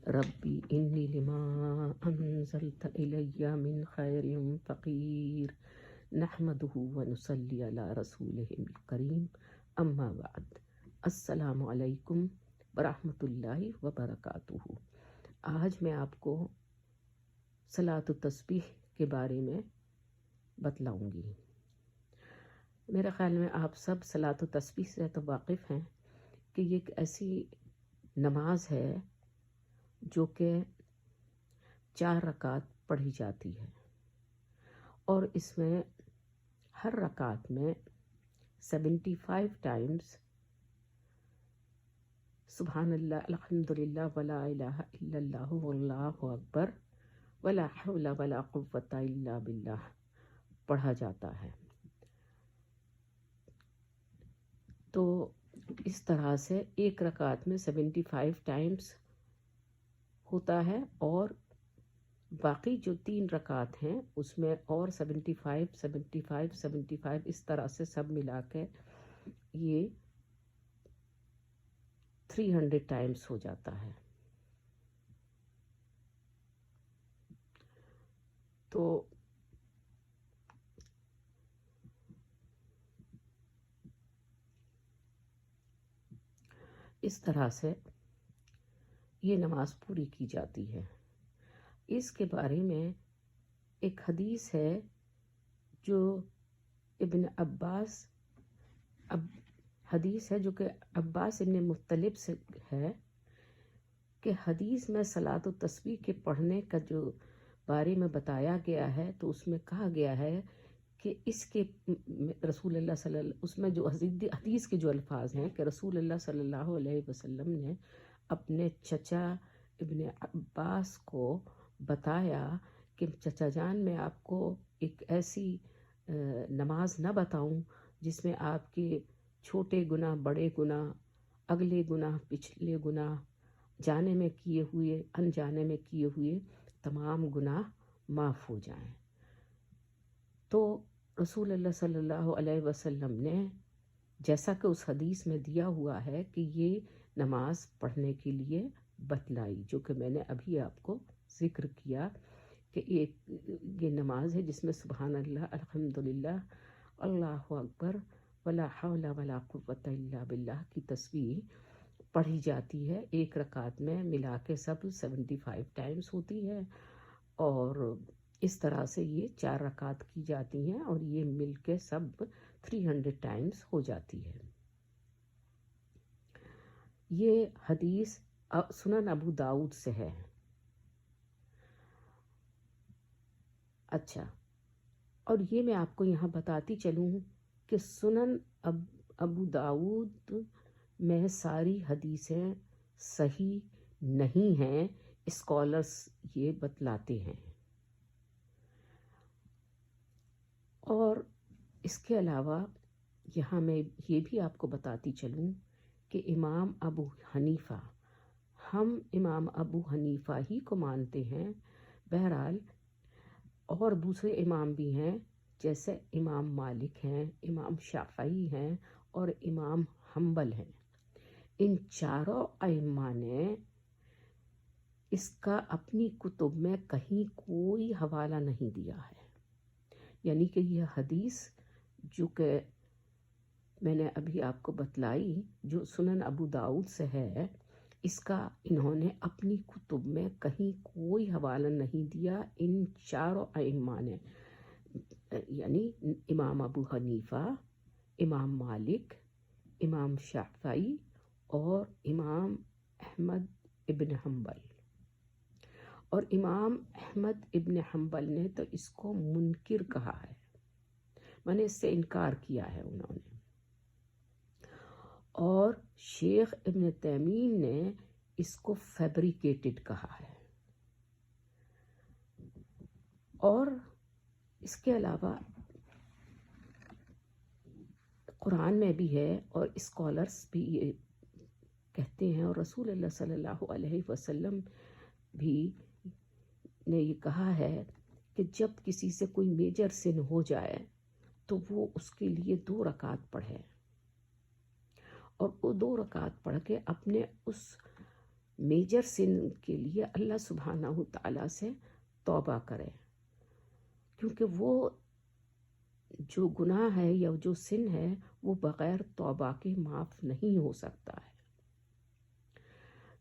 ربی انی لما انزلت الی من خیر فقیر نحمده ونصلی علی رسولہ الکریم اما بعد السلام علیکم ورحمۃ اللہ وبرکاتہ۔ آج میں آپ کو صلاۃ التسبیح کے بارے میں بتلاؤں گی۔ میرے خیال میں آپ سب صلاۃ التسبیح سے تو واقف ہیں کہ یہ ایک ایسی نماز ہے جو کہ 4 رکعت پڑھی جاتی ہے، اور اس میں ہر رکعت میں 75 ٹائمز سبحان اللہ، الحمدللہ، ولا الہ الا اللہ، واللہ اکبر، ولا حول ولا قوۃ الا باللہ پڑھا جاتا ہے۔ تو اس طرح سے ایک رکعت میں 75 ٹائمز ہوتا ہے، اور باقی جو 3 رکعت ہیں اس میں اور 75 75 75 اس طرح سے سب ملا کے یہ 300 ٹائمز ہو جاتا ہے۔ تو اس طرح سے یہ نماز پوری کی جاتی ہے۔ اس کے بارے میں ایک حدیث ہے جو ابن عباس حدیث ہے جو کہ عباس ابن مطلب سے ہے، کہ حدیث میں صلاۃ التسبیح کے پڑھنے کا جو بارے میں بتایا گیا ہے، تو اس میں کہا گیا ہے کہ اس کے رسول اللہ صلی اللہ، اس میں جو حدیث کے جو الفاظ ہیں کہ رسول اللہ صلی اللہ علیہ وسلم نے اپنے چچا ابن عباس کو بتایا کہ چچا جان، میں آپ کو ایک ایسی نماز نہ بتاؤں جس میں آپ کے چھوٹے گناہ، بڑے گناہ، اگلے گناہ، پچھلے گناہ، جانے میں کیے ہوئے، انجانے میں کیے ہوئے تمام گناہ معاف ہو جائیں۔ تو رسول اللہ صلی اللہ علیہ وسلم نے جیسا کہ اس حدیث میں دیا ہوا ہے کہ یہ نماز پڑھنے کے لیے بتلائی، جو کہ میں نے ابھی آپ کو ذکر کیا کہ یہ نماز ہے جس میں سبحان اللہ، الحمدللہ، اللہ اکبر، ولا حول ولا قوۃ الا باللہ کی تسبیح پڑھی جاتی ہے۔ ایک رکعت میں ملا کے سب 75 ٹائمز ہوتی ہے، اور اس طرح سے یہ 4 رکعت کی جاتی ہیں، اور یہ مل کے سب 300 ٹائمز ہو جاتی ہے۔ یہ حدیث سنن ابو داؤد سے ہے۔ اچھا، اور یہ میں آپ کو یہاں بتاتی چلوں کہ سنن ابو داؤد میں ساری حدیثیں صحیح نہیں ہیں، اسکالرز یہ بتلاتے ہیں۔ اور اس کے علاوہ یہاں میں یہ بھی آپ کو بتاتی چلوں کہ امام ابو حنیفہ، ہم امام ابو حنیفہ ہی کو مانتے ہیں، بہرحال اور دوسرے امام بھی ہیں، جیسے امام مالک ہیں، امام شافعی ہیں، اور امام حنبل ہیں۔ ان چاروں ائمہ نے اس کا اپنی کتب میں کہیں کوئی حوالہ نہیں دیا ہے، یعنی کہ یہ حدیث جو کہ میں نے ابھی آپ کو بتلائی، جو سنن ابو داؤد سے ہے، اس کا انہوں نے اپنی کتب میں کہیں کوئی حوالہ نہیں دیا ان چاروں ائمہ نے، یعنی امام ابو حنیفہ، امام مالک، امام شافعی اور امام احمد ابن حنبل۔ اور امام احمد ابن حنبل نے تو اس کو منکر کہا ہے، میں نے اس سے انکار کیا ہے انہوں نے۔ اور شیخ ابن تیمین نے اس کو فیبریکیٹڈ کہا ہے۔ اور اس کے علاوہ قرآن میں بھی ہے، اور اسکالرز بھی یہ کہتے ہیں، اور رسول اللہ صلی اللہ علیہ وسلم بھی نے یہ کہا ہے کہ جب کسی سے کوئی میجر سن ہو جائے تو وہ اس کے لیے 2 رکعت پڑھے، اور وہ 2 رکعت پڑھ کے اپنے اس میجر سن کے لیے اللہ سبحانہ تعالیٰ سے توبہ کرے، کیونکہ وہ جو گناہ ہے یا جو سن ہے وہ بغیر توبہ کے معاف نہیں ہو سکتا ہے۔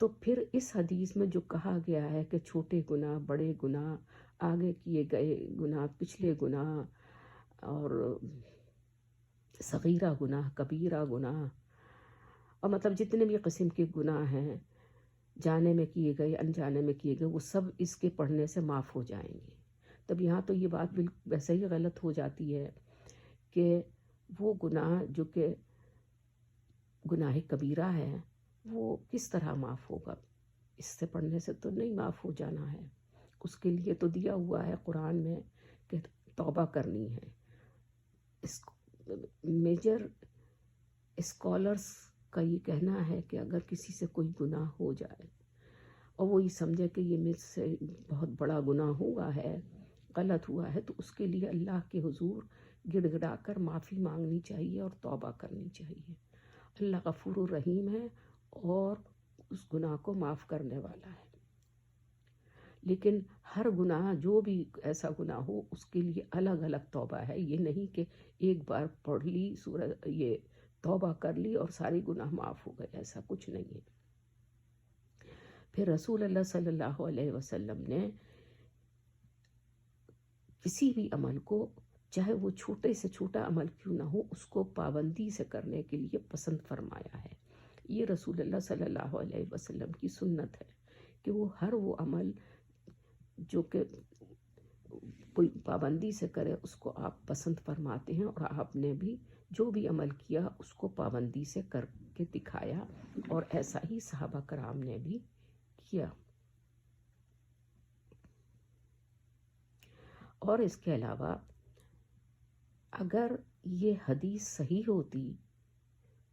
تو پھر اس حدیث میں جو کہا گیا ہے کہ چھوٹے گناہ، بڑے گناہ، آگے کیے گئے گناہ، پچھلے گناہ، اور صغیرہ گناہ، کبیرہ گناہ، اور مطلب جتنے بھی قسم کے گناہ ہیں، جانے میں کیے گئے، انجانے میں کیے گئے، وہ سب اس کے پڑھنے سے معاف ہو جائیں گے۔ تب یہاں تو یہ بات بالکل ویسے ہی غلط ہو جاتی ہے کہ وہ گناہ جو کہ گناہ کبیرہ ہے وہ کس طرح معاف ہوگا؟ اس سے پڑھنے سے تو نہیں معاف ہو جانا ہے۔ اس کے لیے تو دیا ہوا ہے قرآن میں کہ توبہ کرنی ہے۔ اس میجر اسکالرس کا یہ کہنا ہے کہ اگر کسی سے کوئی گناہ ہو جائے اور وہ یہ سمجھے کہ یہ مجھ سے بہت بڑا گناہ ہوا ہے، غلط ہوا ہے، تو اس کے لیے اللہ کے حضور گڑ گڑا کر معافی مانگنی چاہیے اور توبہ کرنی چاہیے۔ اللہ غفور الرحیم ہے اور اس گناہ کو معاف کرنے والا ہے۔ لیکن ہر گناہ، جو بھی ایسا گناہ ہو، اس کے لیے الگ الگ توبہ ہے۔ یہ نہیں کہ ایک بار پڑھ لی سورہ، یہ توبہ کر لی اور سارے گناہ معاف ہو گئے، ایسا کچھ نہیں ہے۔ پھر رسول اللہ صلی اللہ علیہ وسلم نے کسی بھی عمل کو، چاہے وہ چھوٹے سے چھوٹا عمل کیوں نہ ہو، اس کو پابندی سے کرنے کے لیے پسند فرمایا ہے۔ یہ رسول اللہ صلی اللہ علیہ وسلم کی سنت ہے کہ وہ ہر وہ عمل جو کہ کوئی پابندی سے کرے اس کو آپ پسند فرماتے ہیں، اور آپ نے بھی جو بھی عمل کیا اس کو پابندی سے کر کے دکھایا، اور ایسا ہی صحابہ کرام نے بھی کیا۔ اور اس کے علاوہ اگر یہ حدیث صحیح ہوتی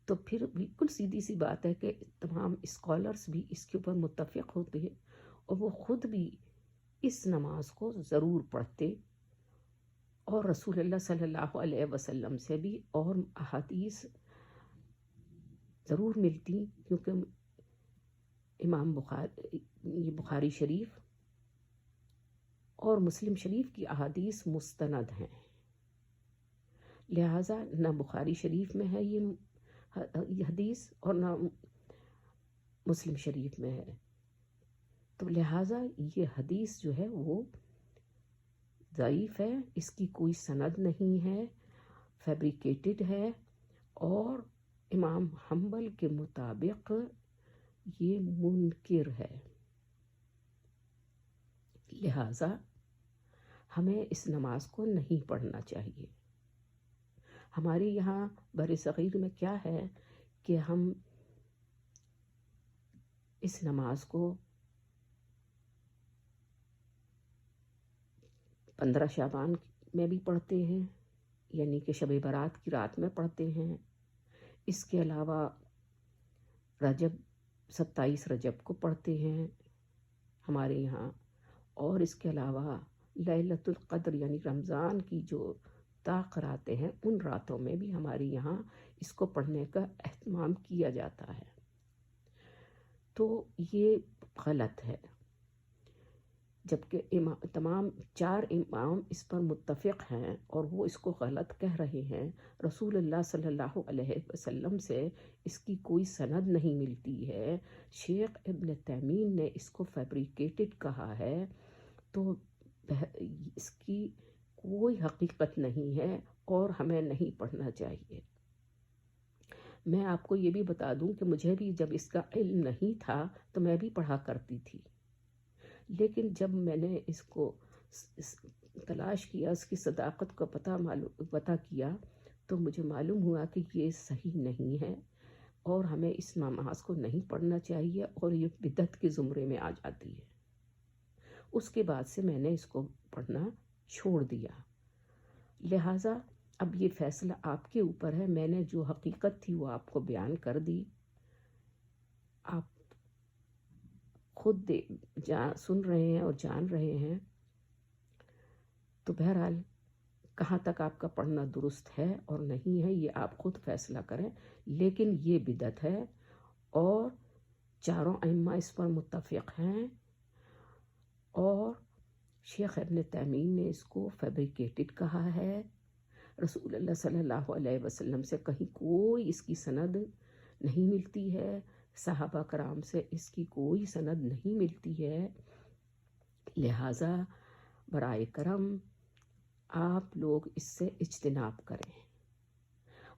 تو پھر بالکل سیدھی سی بات ہے کہ تمام اسکالرز بھی اس کے اوپر متفق ہوتے ہیں اور وہ خود بھی اس نماز کو ضرور پڑھتے، اور رسول اللہ صلی اللہ علیہ وسلم سے بھی اور احادیث ضرور ملتی، کیونکہ امام بخاری شریف اور مسلم شریف کی احادیث مستند ہیں، لہٰذا نہ بخاری شریف میں ہے یہ حدیث اور نہ مسلم شریف میں ہے، تو لہٰذا یہ حدیث جو ہے وہ ضعیف ہے، اس کی کوئی سند نہیں ہے، فیبریکیٹڈ ہے، اور امام حنبل کے مطابق یہ منکر ہے۔ لہٰذا ہمیں اس نماز کو نہیں پڑھنا چاہیے۔ ہمارے یہاں بر صغیر میں کیا ہے کہ ہم اس نماز کو 15 شعبان میں بھی پڑھتے ہیں، یعنی کہ شب برات کی رات میں پڑھتے ہیں۔ اس کے علاوہ رجب 27 رجب کو پڑھتے ہیں ہمارے یہاں، اور اس کے علاوہ لیلۃ القدر یعنی رمضان کی جو طاق راتیں ہیں، ان راتوں میں بھی ہمارے یہاں اس کو پڑھنے کا اہتمام کیا جاتا ہے۔ تو یہ غلط ہے، جبکہ تمام 4 امام اس پر متفق ہیں اور وہ اس کو غلط کہہ رہے ہیں۔ رسول اللہ صلی اللہ علیہ وسلم سے اس کی کوئی سند نہیں ملتی ہے، شیخ ابن تیمین نے اس کو فیبریکیٹڈ کہا ہے، تو اس کی کوئی حقیقت نہیں ہے اور ہمیں نہیں پڑھنا چاہیے۔ میں آپ کو یہ بھی بتا دوں کہ مجھے بھی جب اس کا علم نہیں تھا تو میں بھی پڑھا کرتی تھی، لیکن جب میں نے اس کو تلاش کیا، اس کی صداقت کو پتہ کیا، تو مجھے معلوم ہوا کہ یہ صحیح نہیں ہے اور ہمیں اس نماز کو نہیں پڑھنا چاہیے، اور یہ بدعت کے زمرے میں آ جاتی ہے۔ اس کے بعد سے میں نے اس کو پڑھنا چھوڑ دیا۔ لہٰذا اب یہ فیصلہ آپ کے اوپر ہے، میں نے جو حقیقت تھی وہ آپ کو بیان کر دی، آپ خود سن رہے ہیں اور جان رہے ہیں۔ تو بہرحال کہاں تک آپ کا پڑھنا درست ہے اور نہیں ہے یہ آپ خود فیصلہ کریں، لیکن یہ بدعت ہے اور چاروں ائمہ اس پر متفق ہیں، اور شیخ ابن تیمین نے اس کو فیبریکیٹڈ کہا ہے۔ رسول اللہ صلی اللہ علیہ وسلم سے کہیں کوئی اس کی سند نہیں ملتی ہے، صحابہ کرام سے اس کی کوئی سند نہیں ملتی ہے، لہٰذا برائے کرم آپ لوگ اس سے اجتناب کریں۔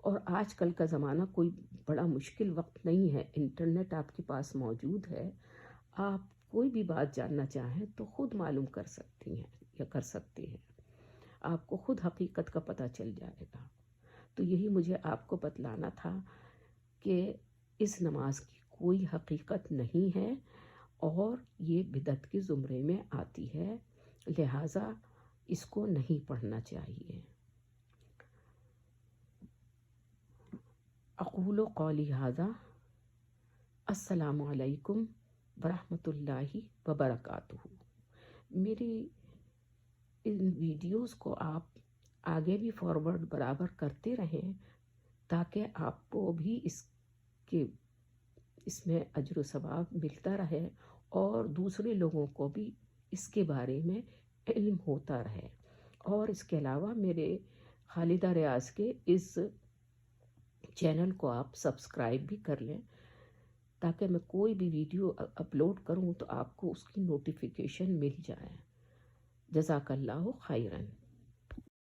اور آج کل کا زمانہ کوئی بڑا مشکل وقت نہیں ہے، انٹرنیٹ آپ کے پاس موجود ہے، آپ کوئی بھی بات جاننا چاہیں تو خود معلوم کر سکتی ہیں یا کر سکتے ہیں، آپ کو خود حقیقت کا پتہ چل جائے گا۔ تو یہی مجھے آپ کو بتلانا تھا کہ اس نماز کی کوئی حقیقت نہیں ہے اور یہ بدعت کے زمرے میں آتی ہے، لہٰذا اس کو نہیں پڑھنا چاہیے۔ اقول قولی ھذا، السلام علیکم ورحمۃ اللہ وبرکاتہ۔ میری ان ویڈیوز کو آپ آگے بھی فارورڈ برابر کرتے رہیں تاکہ آپ کو بھی اس میں اجر و ثواب ملتا رہے اور دوسرے لوگوں کو بھی اس کے بارے میں علم ہوتا رہے۔ اور اس کے علاوہ میرے خالدہ ریاض کے اس چینل کو آپ سبسکرائب بھی کر لیں تاکہ میں کوئی بھی ویڈیو اپلوڈ کروں تو آپ کو اس کی نوٹیفیکیشن مل جائے۔ جزاک اللہ خیراً۔